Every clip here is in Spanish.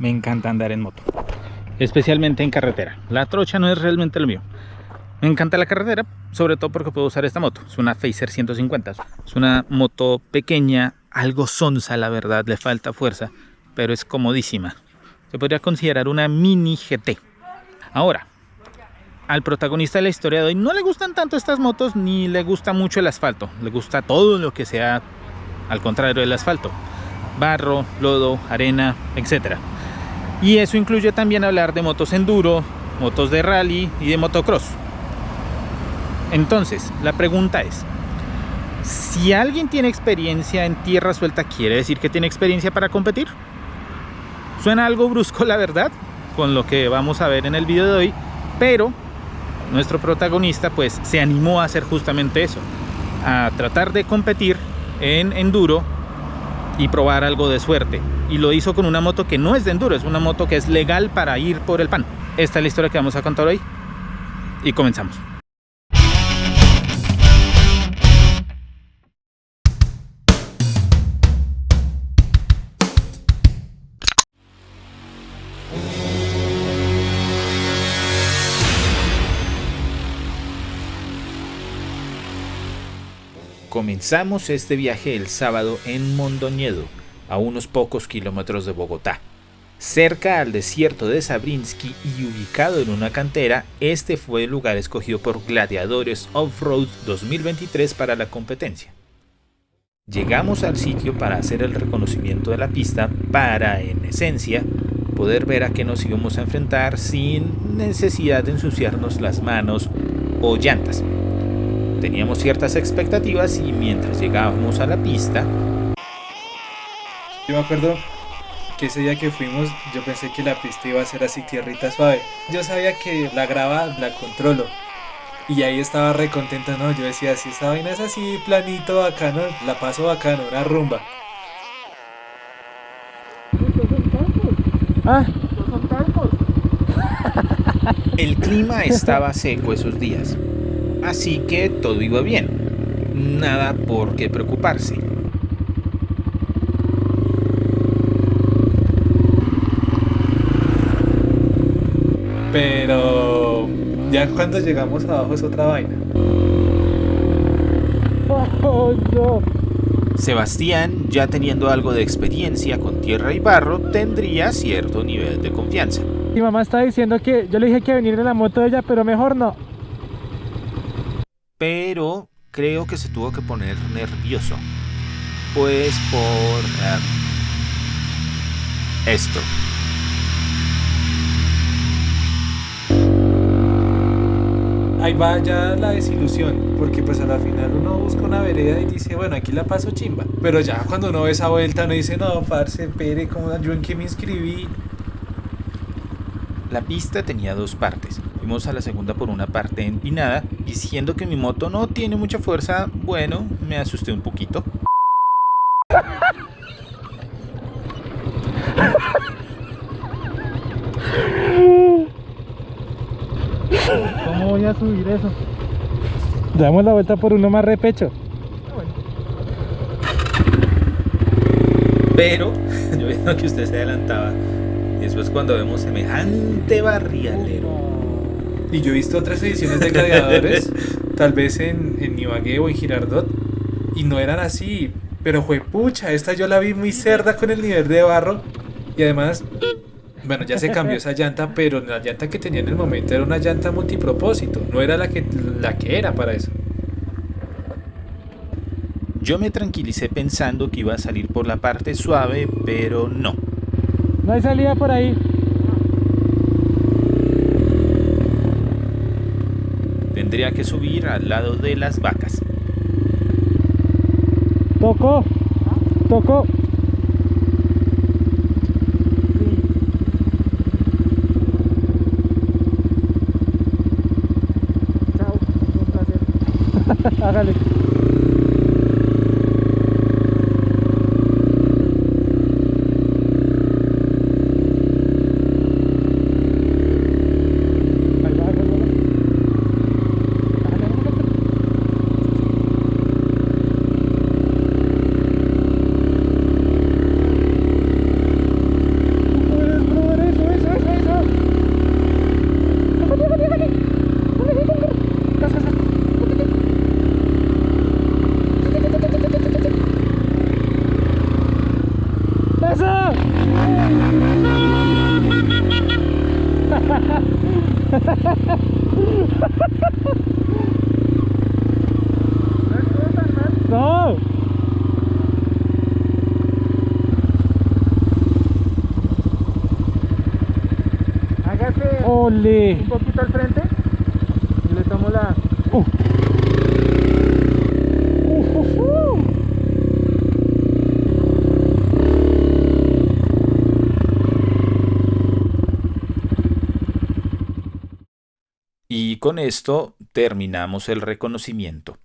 Me encanta andar en moto, especialmente en carretera. La trocha no es realmente lo mío. Me encanta la carretera, sobre todo porque puedo usar esta moto. Es una Fazer 150. Es una moto pequeña, algo sonsa, la verdad, le falta fuerza, pero es comodísima. Se podría considerar una mini GT. Ahora, al protagonista de la historia de hoy no le gustan tanto estas motos, ni le gusta mucho el asfalto. Le gusta todo lo que sea al contrario del asfalto: barro, lodo, arena, etc. Y eso incluye también hablar de motos enduro, motos de rally y de motocross. Entonces, la pregunta es: si alguien tiene experiencia en tierra suelta, ¿quiere decir que tiene experiencia para competir? Suena algo brusco, la verdad, con lo que vamos a ver en el video de hoy, pero nuestro protagonista pues se animó a hacer justamente eso, a tratar de competir en enduro y probar algo de suerte. Y lo hizo con una moto que no es de enduro, es una moto que es legal para ir por el pan. Esta es la historia que vamos a contar hoy y comenzamos. Comenzamos este viaje el sábado en Mondoñedo, a unos pocos kilómetros de Bogotá. Cerca al desierto de Sabrinsky y ubicado en una cantera, este fue el lugar escogido por Gladiadores Off-Road 2023 para la competencia. Llegamos al sitio para hacer el reconocimiento de la pista para, en esencia, poder ver a qué nos íbamos a enfrentar sin necesidad de ensuciarnos las manos o llantas. Teníamos ciertas expectativas y mientras llegábamos a la pista... Yo me acuerdo que ese día que fuimos, yo pensé que la pista iba a ser así tierrita suave. Yo sabía que la grava la controlo y ahí estaba re contento, ¿no? Yo decía, si esta vaina es así planito, bacano, la paso bacano, una rumba. El clima estaba seco esos días, así que todo iba bien, nada por qué preocuparse. Pero ya cuando llegamos abajo es otra vaina. Oh, no. Sebastián, ya teniendo algo de experiencia con tierra y barro, tendría cierto nivel de confianza. Mi mamá está diciendo que yo le dije que venir en la moto de ella, pero mejor no. Pero creo que se tuvo que poner nervioso, pues por esto. Ahí va ya la desilusión, porque pues a la final uno busca una vereda y dice, bueno, aquí la paso chimba. Pero ya cuando uno ve esa vuelta, uno dice, no, parce, pere, ¿yo en qué me inscribí? La pista tenía dos partes. Fuimos a la segunda por una parte empinada, y siendo que mi moto no tiene mucha fuerza, bueno, me asusté un poquito. ¿Cómo voy a subir eso? Damos la vuelta por uno más repecho. Pero yo viendo que usted se adelantaba, y después cuando vemos semejante barrialero. Y yo he visto otras ediciones de Gladiadores, tal vez en Ibagué o en Girardot, y no eran así. Pero juepucha, esta yo la vi muy cerda con el nivel de barro. Y además, bueno, ya se cambió esa llanta, pero la llanta que tenía en el momento era una llanta multipropósito. No era la que era para eso. Yo me tranquilicé pensando que iba a salir por la parte suave, pero no. No hay salida por ahí. Tendría que subir al lado de las vacas. Tocó. Tocó. Chao. Un placer. Hágale. No. Hágase Ole. un poquito al frente y le tomo la... Y con esto terminamos el reconocimiento.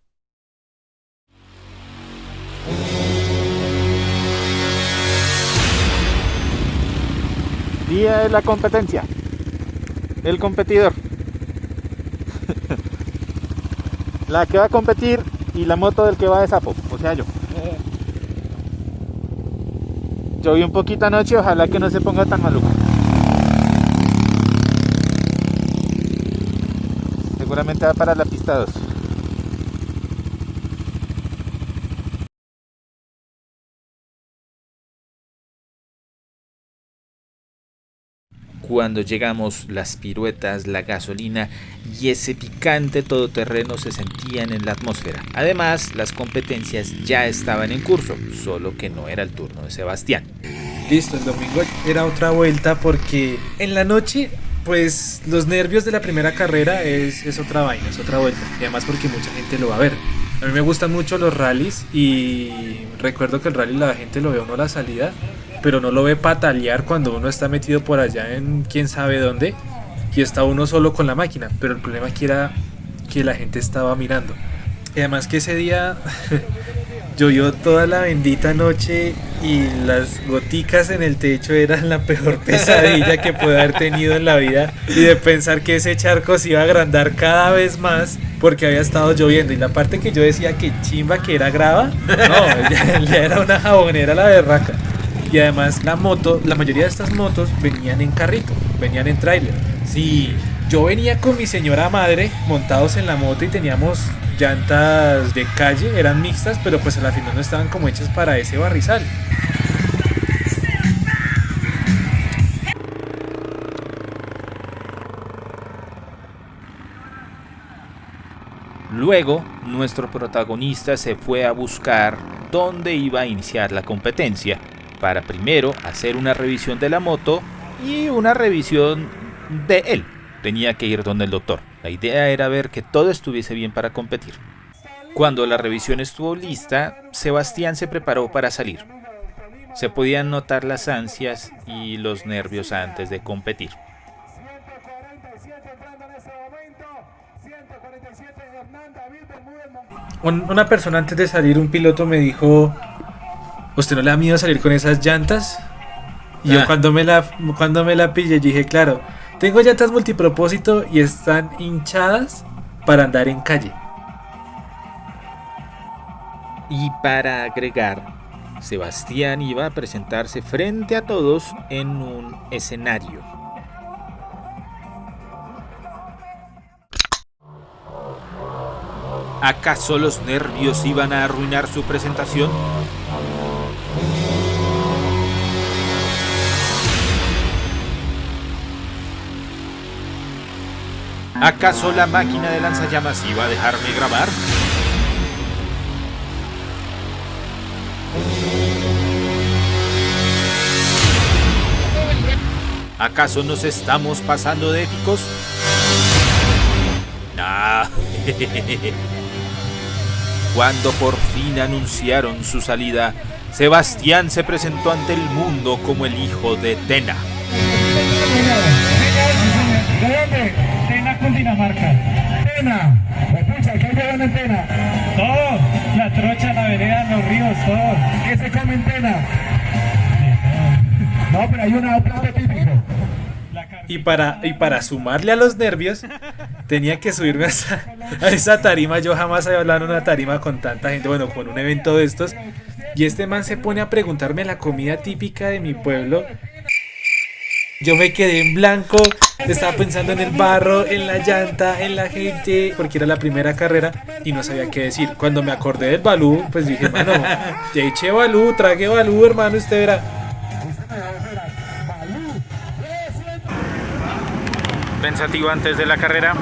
Día de la competencia. El competidor. La que va a competir y la moto del que va de sapo. O sea, yo. Lloví un poquito anoche, ojalá que no se ponga tan maluco. Seguramente va para la pista 2. Cuando llegamos, las piruetas, la gasolina y ese picante todoterreno se sentían en la atmósfera. Además, las competencias ya estaban en curso, solo que no era el turno de Sebastián. Listo, el domingo era otra vuelta porque en la noche, pues los nervios de la primera carrera es otra vaina, es otra vuelta. Y además porque mucha gente lo va a ver. A mí me gustan mucho los rallies y recuerdo que el rally la gente lo ve a uno a la salida, pero no lo ve patalear cuando uno está metido por allá en quién sabe dónde y está uno solo con la máquina. Pero el problema aquí era que la gente estaba mirando. Y además que ese día llovió toda la bendita noche y las goticas en el techo eran la peor pesadilla que pude haber tenido en la vida, y de pensar que ese charco se iba a agrandar cada vez más porque había estado lloviendo, y la parte que yo decía que chimba que era grava, no, ya era una jabonera la berraca. Y además la moto, la mayoría de estas motos venían en carrito, venían en tráiler. Sí, yo venía con mi señora madre montados en la moto y teníamos llantas de calle, eran mixtas, pero pues a la final no estaban como hechas para ese barrizal. Luego, nuestro protagonista se fue a buscar dónde iba a iniciar la competencia, para primero hacer una revisión de la moto y una revisión de él. Tenía que ir donde el doctor. La idea era ver que todo estuviese bien para competir. Cuando la revisión estuvo lista, Sebastián se preparó para salir. Se podían notar las ansias y los nervios antes de competir. Una persona antes de salir, un piloto me dijo: ¿usted no le da miedo salir con esas llantas? Y yo cuando me la pillé dije, claro, tengo llantas multipropósito y están hinchadas para andar en calle. Y para agregar, Sebastián iba a presentarse frente a todos en un escenario. ¿Acaso los nervios iban a arruinar su presentación? ¿Acaso la máquina de lanzallamas iba a dejarme grabar? ¿Acaso nos estamos pasando de épicos? Nah. Cuando por fin anunciaron su salida, Sebastián se presentó ante el mundo como el hijo de Tena. ¿De dónde? Tena, Cundinamarca. Tena. Escucha, ¿qué llevan en Tena? Todo. La trocha, la vereda, los ríos, todo. ¿Qué se come en Tena? No, pero hay un plato típico. Y para sumarle a los nervios, tenía que subirme a esa tarima. Yo jamás había hablado en una tarima con tanta gente, bueno, con un evento de estos. Y este man se pone a preguntarme la comida típica de mi pueblo. Yo me quedé en blanco, estaba pensando en el barro, en la llanta, en la gente, porque era la primera carrera y no sabía qué decir. Cuando me acordé del balú, pues dije, mano, ya eché balú, tragué balú, hermano, usted verá. Pensativo antes de la carrera.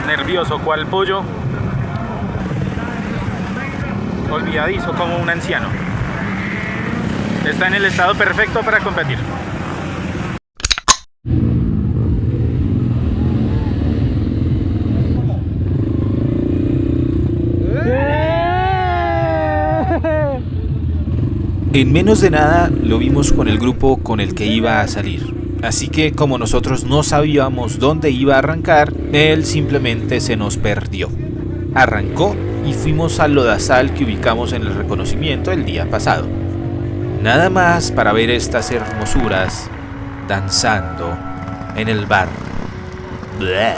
Nervioso cual pollo. Olvidadizo como un anciano. Está en el estado perfecto para competir. En menos de nada lo vimos con el grupo con el que iba a salir. Así que como nosotros no sabíamos dónde iba a arrancar, él simplemente se nos perdió. Arrancó y fuimos al lodazal que ubicamos en el reconocimiento el día pasado. Nada más para ver estas hermosuras danzando en el bar. Bleh.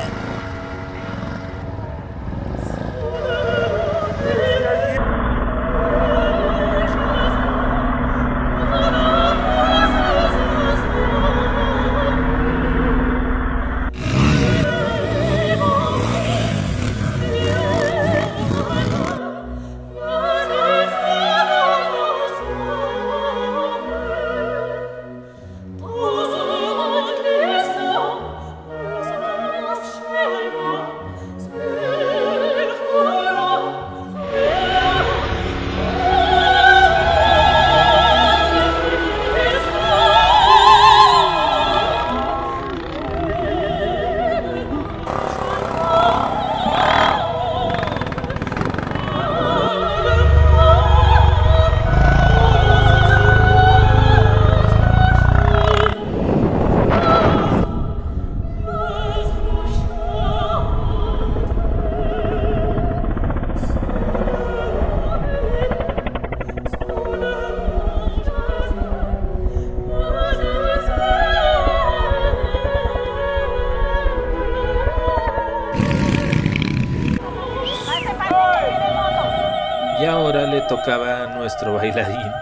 Y ahora le tocaba a nuestro bailarín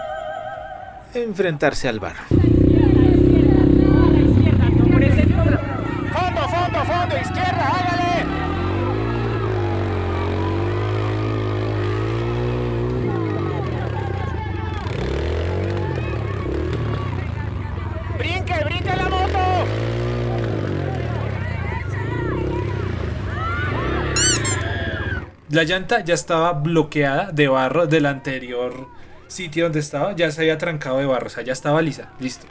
enfrentarse al bar. Fondo, fondo, fondo, izquierda, hágale. Brinque, brinque la moto. La llanta ya estaba bloqueada de barro del anterior sitio donde estaba, ya se había trancado de barro, o sea, ya estaba lisa, listo.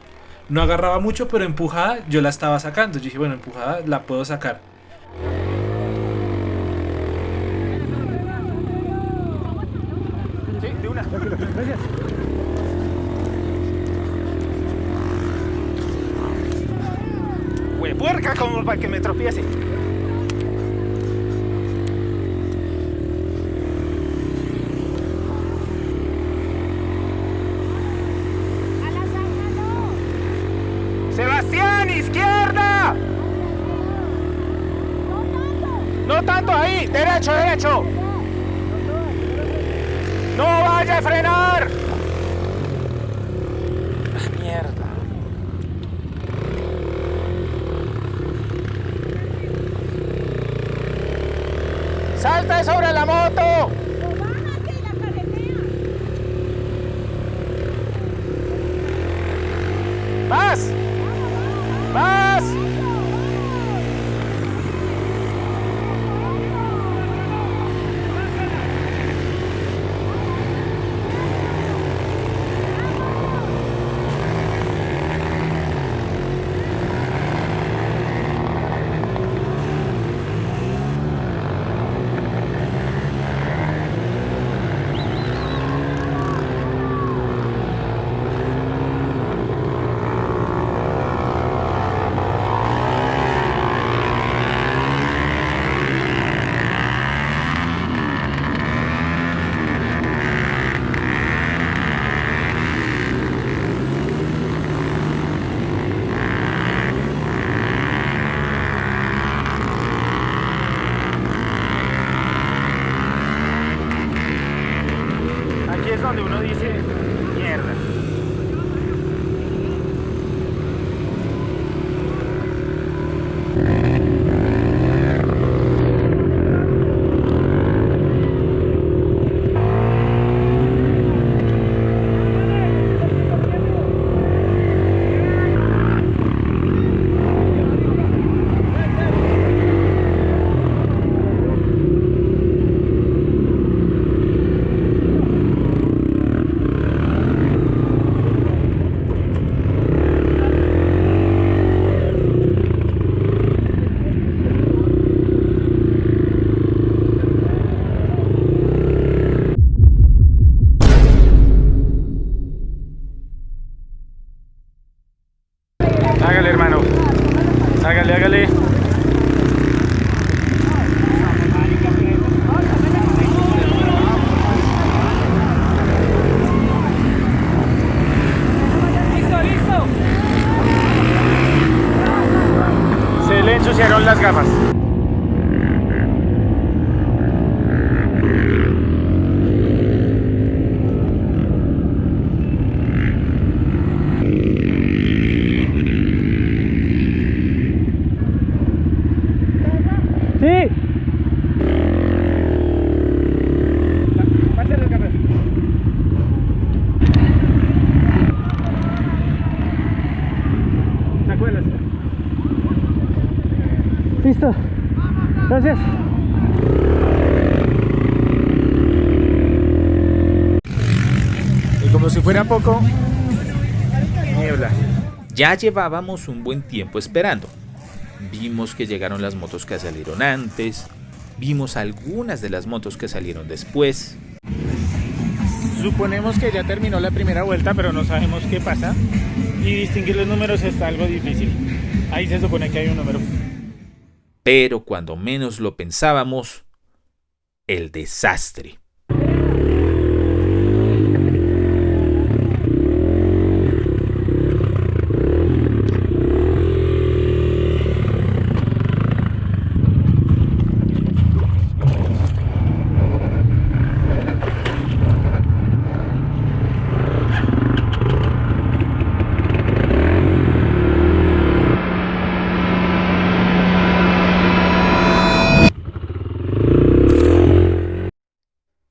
No agarraba mucho, pero empujada yo la estaba sacando. Yo dije, bueno, empujada la puedo sacar. Sí, de una. Gracias. Huepuerca, como para que me tropiece. ¡Sebastián, izquierda! No tanto ahí, derecho, derecho. No vaya a frenar. Ah, mierda. ¡Salta sobre la moto! ¡Más! ¡Más! las gafas. Sí. Pásale las gafas. Acuérdate. Listo. Gracias. Y como si fuera poco, niebla. Ya llevábamos un buen tiempo esperando. Vimos que llegaron las motos que salieron antes, vimos algunas de las motos que salieron después. Suponemos que ya terminó la primera vuelta, pero no sabemos qué pasa. Y distinguir los números está algo difícil. Ahí se supone que hay un número. Pero cuando menos lo pensábamos, el desastre.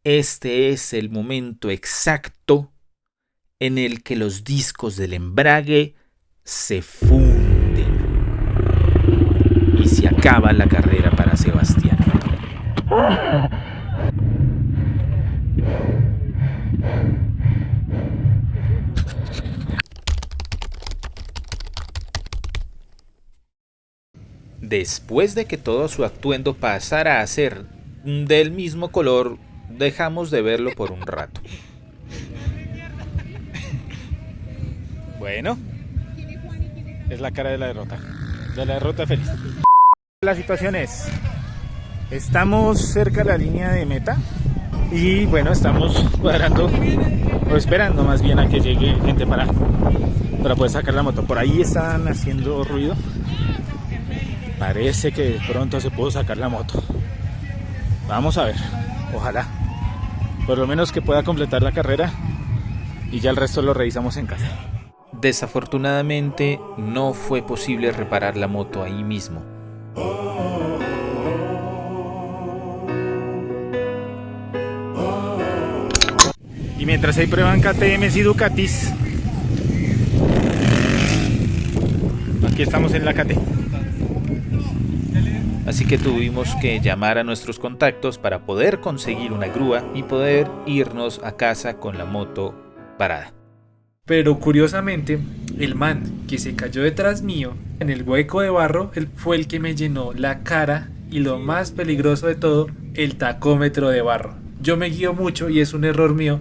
Este es el momento exacto en el que los discos del embrague se funden y se acaba la carrera para Sebastián. Después de que todo su atuendo pasara a ser del mismo color, dejamos de verlo por un rato. Bueno, es la cara de la derrota feliz. La situación es, estamos cerca de la línea de meta y bueno, estamos cuadrando o esperando más bien a que llegue gente para poder sacar la moto. Por ahí están haciendo ruido. Parece que de pronto se pudo sacar la moto. Vamos a ver, ojalá. Por lo menos que pueda completar la carrera y ya el resto lo revisamos en casa. Desafortunadamente no fue posible reparar la moto ahí mismo. Y mientras ahí prueban KTMs y Ducatis, aquí estamos en la KT. Así que tuvimos que llamar a nuestros contactos para poder conseguir una grúa y poder irnos a casa con la moto parada. Pero curiosamente, el man que se cayó detrás mío en el hueco de barro fue el que me llenó la cara y lo más peligroso de todo, el tacómetro de barro. Yo me guío mucho y es un error mío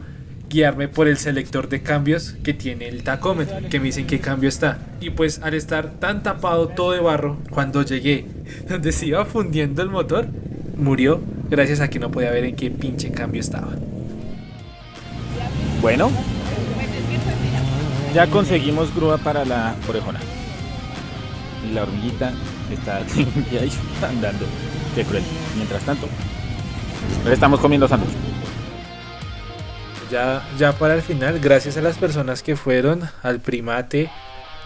guiarme por el selector de cambios que tiene el tacómetro, que me dicen qué cambio está. Y pues al estar tan tapado todo de barro, cuando llegué donde se iba fundiendo el motor, murió gracias a que no podía ver en qué pinche cambio estaba. Bueno, ya conseguimos grúa para la orejona. Y la hormiguita está limpia y andando. Qué cruel. Mientras tanto, le estamos comiendo sándwich. Ya para el final, gracias a las personas que fueron, al primate,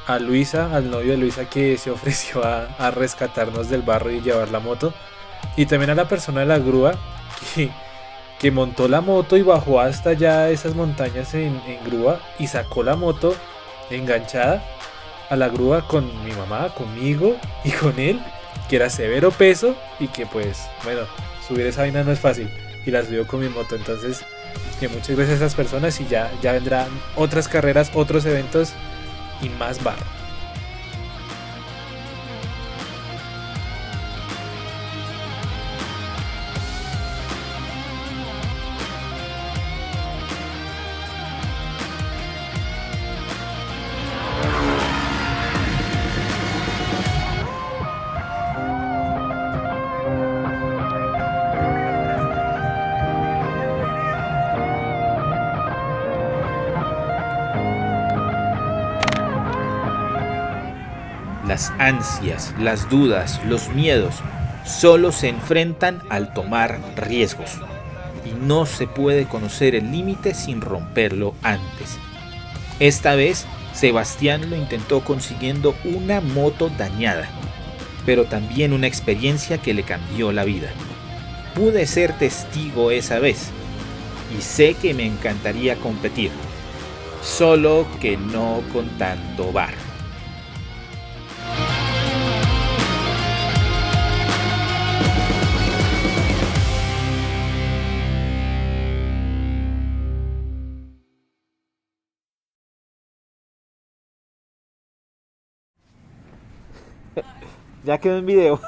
a Luisa, al novio de Luisa que se ofreció a rescatarnos del barro y llevar la moto, y también a la persona de la grúa que montó la moto y bajó hasta allá esas montañas en grúa y sacó la moto enganchada a la grúa con mi mamá, conmigo y con él, que era severo peso y que pues bueno, subir esa vaina no es fácil, y la subió con mi moto. Entonces que muchas gracias a esas personas y ya vendrán otras carreras, otros eventos y más barro. Las ansias, las dudas, los miedos solo se enfrentan al tomar riesgos. Y no se puede conocer el límite sin romperlo antes. Esta vez, Sebastián lo intentó consiguiendo una moto dañada, pero también una experiencia que le cambió la vida. Pude ser testigo esa vez y sé que me encantaría competir, solo que no con tanto barro. Ya quedó en video.